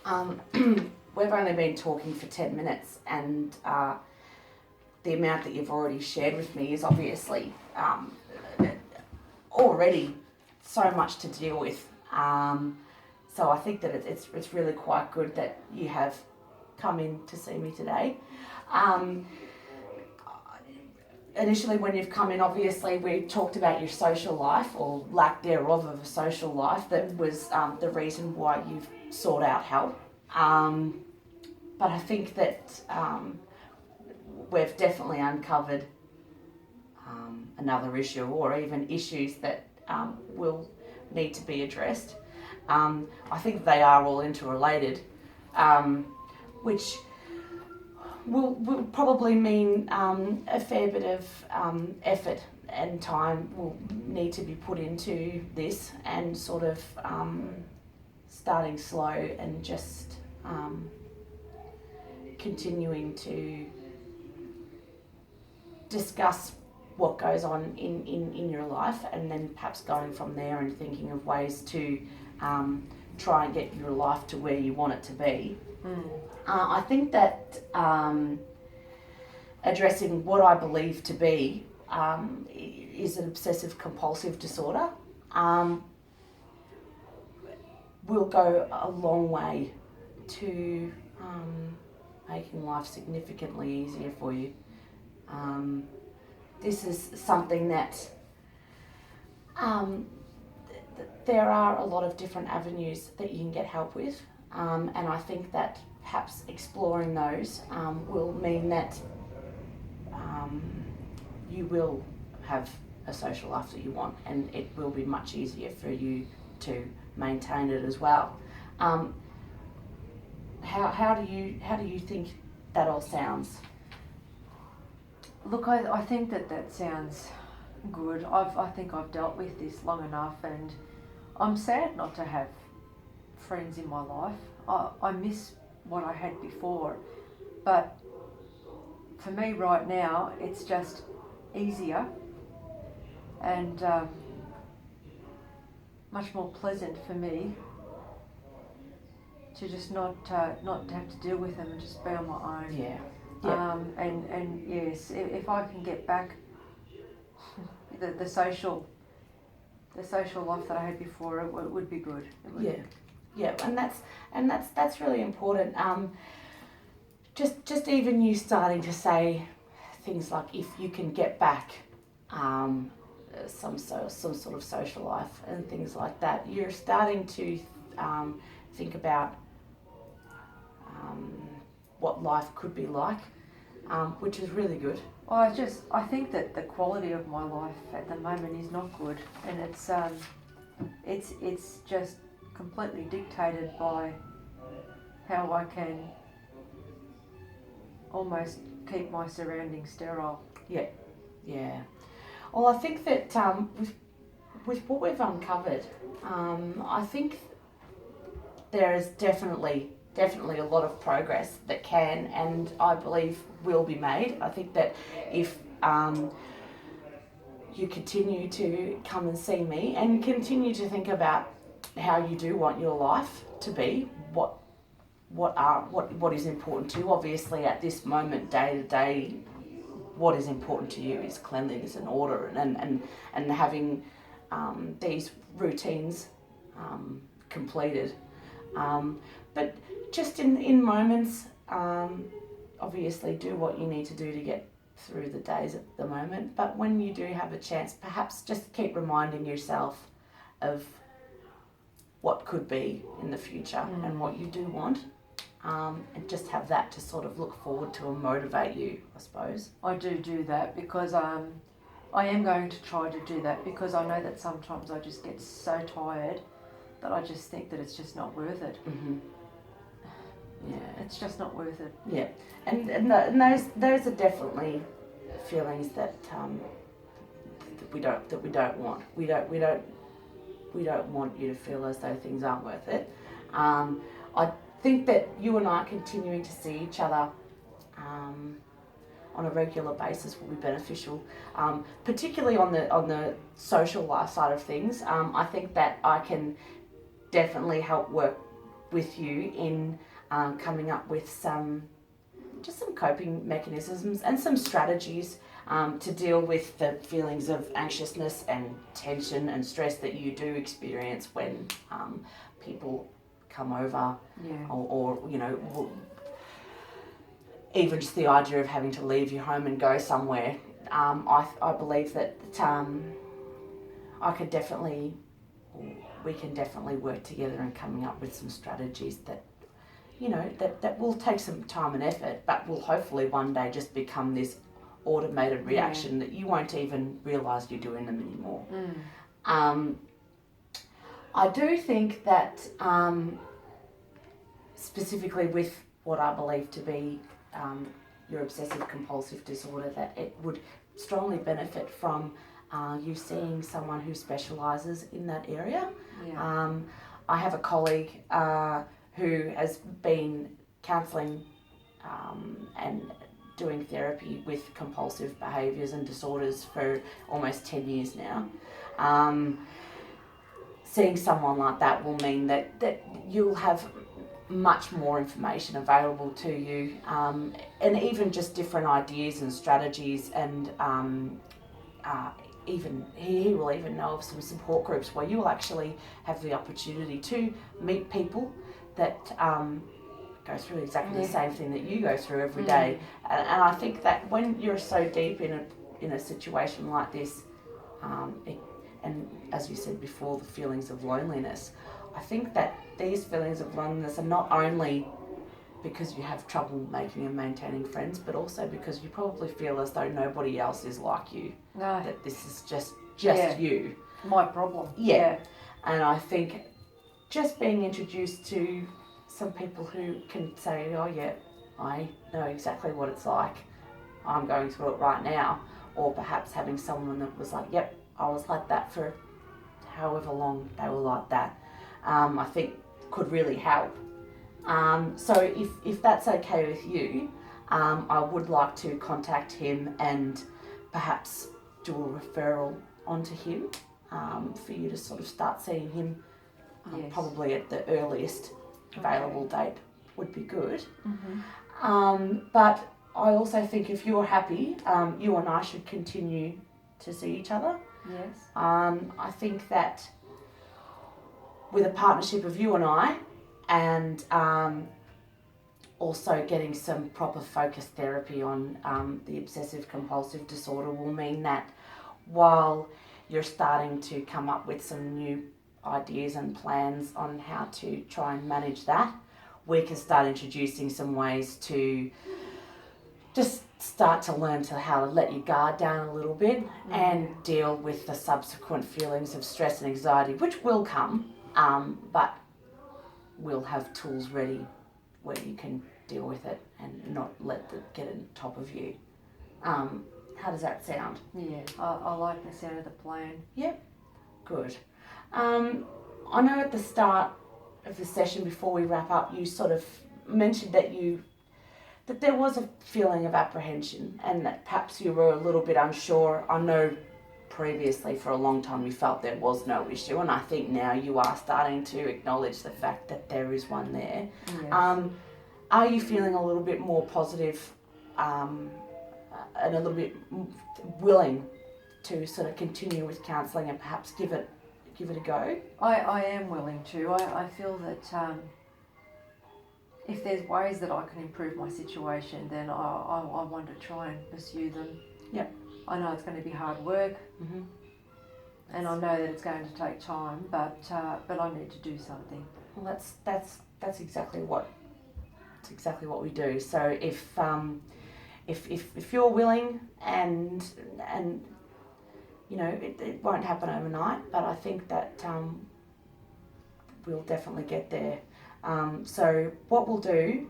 Um, we've only been talking for 10 minutes, and the amount that you've already shared with me is obviously already so much to deal with. So I think that it's really quite good that you have come in to see me today. Initially, when you've come in, obviously we talked about your social life, or lack thereof of a social life. That was the reason why you've sought out help. But I think that we've definitely uncovered another issue, or even issues that will need to be addressed. I think they are all interrelated, which will probably mean a fair bit of effort and time will need to be put into this, and sort of starting slow and just continuing to discuss what goes on in your life, and then perhaps going from there and thinking of ways to try and get your life to where you want it to be. I think that addressing what I believe to be is an obsessive compulsive disorder will go a long way to making life significantly easier for you. This is something that there are a lot of different avenues that you can get help with, and I think that perhaps exploring those will mean that you will have a social life that you want, and it will be much easier for you to maintain it as well. How do you think that all sounds? Look, I think that sounds good. I think I've dealt with this long enough, and I'm sad not to have friends in my life. I miss what I had before, but for me right now, it's just easier and much more pleasant for me to just not have to deal with them and just be on my own. Yeah. And yes, if I can get back the social life that I had before, it would be good. Yeah, and that's really important. Just even you starting to say things like, if you can get back some sort of social life and things like that, you're starting to think about what life could be like, which is really good. Well, I think that the quality of my life at the moment is not good, and it's just completely dictated by how I can almost keep my surroundings sterile. Yeah. Well, I think that with what we've uncovered, I think there is definitely a lot of progress that can, and I believe will be made. I think that if you continue to come and see me and continue to think about how you do want your life to be, what is important to you. Obviously, at this moment, day to day, what is important to you is cleanliness and order, and having these routines completed. But just in moments, obviously do what you need to do to get through the days at the moment. But when you do have a chance, perhaps just keep reminding yourself of what could be in the future and what you do want. And just have that to sort of look forward to and motivate you, I suppose. I do that because I am going to try to do that, because I know that sometimes I just get so tired that I just think that it's just not worth it. Mm-hmm. Yeah, it's just not worth it. Yeah, and those are definitely feelings that we don't want. We don't want you to feel as though things aren't worth it. I think that you and I continuing to see each other on a regular basis will be beneficial, particularly on the social life side of things. I think that I can definitely help work with you in coming up with some coping mechanisms and some strategies to deal with the feelings of anxiousness and tension and stress that you do experience when people come over, or even just the idea of having to leave your home and go somewhere. I believe that we can definitely work together in coming up with some strategies that that will take some time and effort, but will hopefully one day just become this automated reaction that you won't even realise you're doing them anymore. I do think that specifically with what I believe to be your obsessive compulsive disorder, that it would strongly benefit from you seeing someone who specialises in that area. I have a colleague who has been counselling and doing therapy with compulsive behaviours and disorders for almost 10 years now. Seeing someone like that will mean that you'll have much more information available to you, and even just different ideas and strategies, and even he will even know of some support groups where you will actually have the opportunity to meet people that go through exactly the same thing that you go through every day. And I think that when you're so deep in a situation like this, and as you said before, the feelings of loneliness, I think that these feelings of loneliness are not only because you have trouble making and maintaining friends, but also because you probably feel as though nobody else is like you. No. That this is just you. My problem. Yeah. And I think just being introduced to some people who can say, oh yeah, I know exactly what it's like, I'm going through it right now, or perhaps having someone that was like, yep, I was like that for however long they were like that, I think could really help. So if that's okay with you, I would like to contact him and perhaps do a referral onto him for you to sort of start seeing him. Probably at the earliest available date would be good. But I also think if you're happy, you and I should continue to see each other. Yes. I think that with a partnership of you and I, and also getting some proper focused therapy on the obsessive compulsive disorder will mean that while you're starting to come up with some new ideas and plans on how to try and manage that, we can start introducing some ways to just start to learn how to let your guard down a little bit and deal with the subsequent feelings of stress and anxiety, which will come, but we'll have tools ready where you can deal with it and not let it get on top of you. How does that sound? Yeah, I like the sound of the plan. Yep, good. I know at the start of the session, before we wrap up, you sort of mentioned that there was a feeling of apprehension and that perhaps you were a little bit unsure. I know previously for a long time you felt there was no issue, and I think now you are starting to acknowledge the fact that there is one there. Yes. Are you feeling a little bit more positive and a little bit willing to sort of continue with counselling and perhaps give it a go? I am willing to. I feel that if there's ways that I can improve my situation, then I want to try and pursue them. Yep. I know it's going to be hard work, and I know that it's going to take time, but I need to do something. Well, that's exactly what we do. So if you're willing, and you know, it won't happen overnight, but I think that we'll definitely get there. So what we'll do,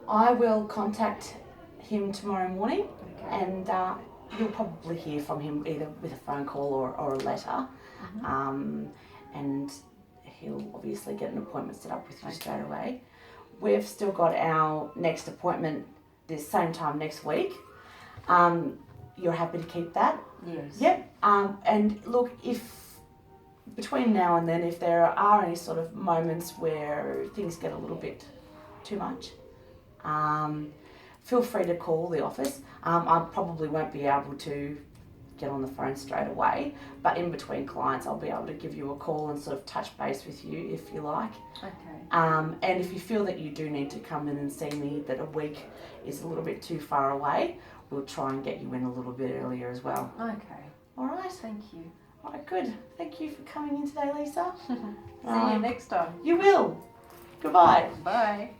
I will contact him tomorrow morning, and you'll probably hear from him either with a phone call or a letter, and he'll obviously get an appointment set up with you straight away. We've still got our next appointment this same time next week. You're happy to keep that? Yes. Yep. And look, if between now and then, if there are any sort of moments where things get a little bit too much, feel free to call the office. I probably won't be able to get on the phone straight away, but in between clients I'll be able to give you a call and sort of touch base with you if you like. Okay. And if you feel that you do need to come in and see me, that a week is a little bit too far away, we'll try and get you in a little bit earlier as well. Okay. All right. Thank you. All right, good. Thank you for coming in today, Lisa. See you next time. You will. Goodbye. Bye.